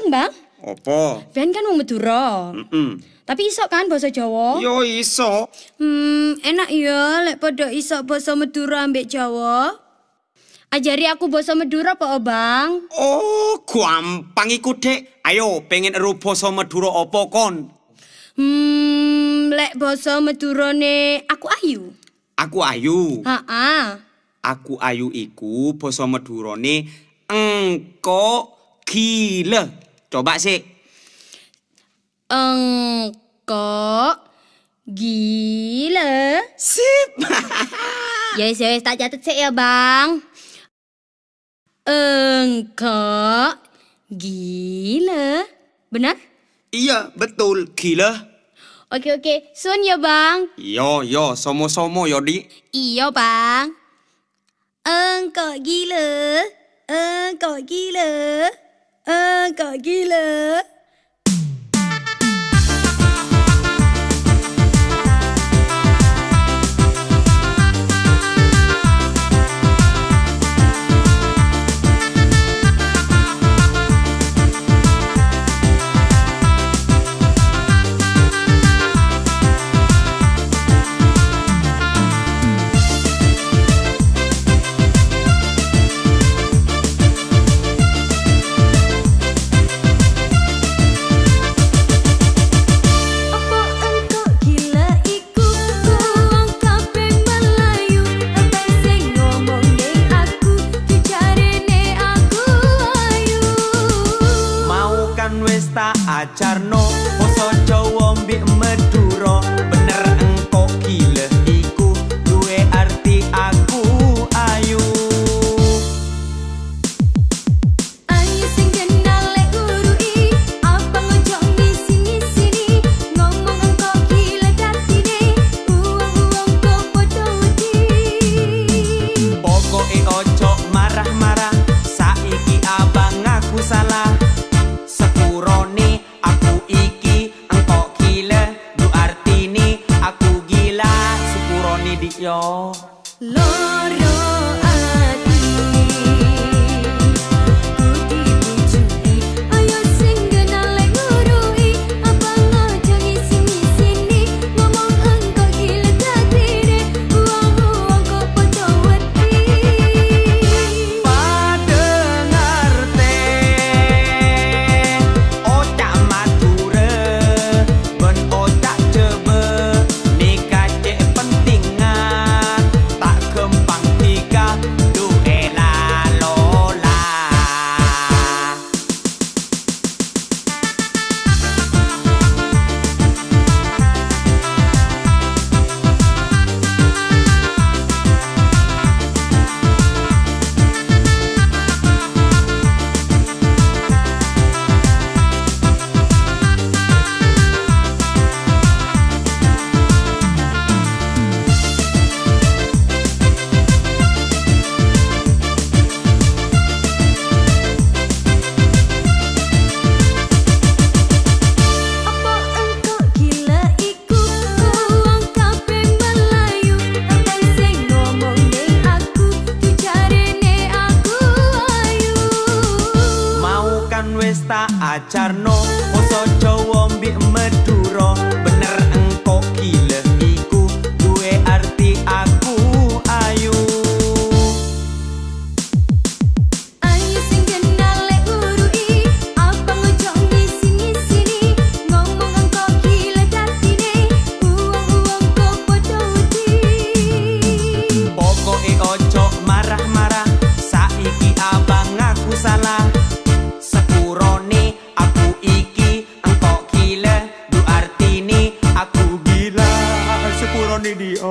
Bang. Apa? Ben kan wong Madura. Tapi iso kan basa Jawa? Yo iso. Enak ya lek padha iso basa Madura ambek Jawa. Ajari aku basa Madura apa, Bang? Oh, gampang iku, Dek. Ayo, pengen ero basa Madura apa kon? Lek basa Madurane aku ayu. Aku ayu. Heeh. Aku ayu iku basa Madurane engko gila. Coba sih. Engko gila. Sip. Ya wis tak catet sik ya, Bang. Engko gila. Benar? Iya, betul. Gila. Oke. Sun ya, Bang. Yo, somo-somo yo, Dik. Iya, Bang. Engko gila. Engko gila. Engko gila. Ajarno basa Jawa mbek Madura bener engko gila iku duwe arti aku ayu. Ayu sing kenal lek urui apa ngojok ngisi-ngisini ngomong engko gila datine uang-uang kok padha wedi. Pokoke ojo marah-marah saiki abang aku salah. Sepurone aku iki engko gila du artine aku gila sepurone dik yo Loro ati ku dibujuki ayo sing kenal lek ngurui apa ngojok ngisi-ngisini ngomong engko gila datine uang-uang kok padha wedi. Ajarno basa Jawa mbek Madura bener engko gila iku duwe arti aku ayu. Ayu sing kenal lek urui apa ngojok ngisi-ngisini ngomong engko gila datine uang-uang kok padha wedi. Pokoke ojo marah-marah saiki abang aku salah. Sepurone aku iki engko gila du artine aku gila sepurone dia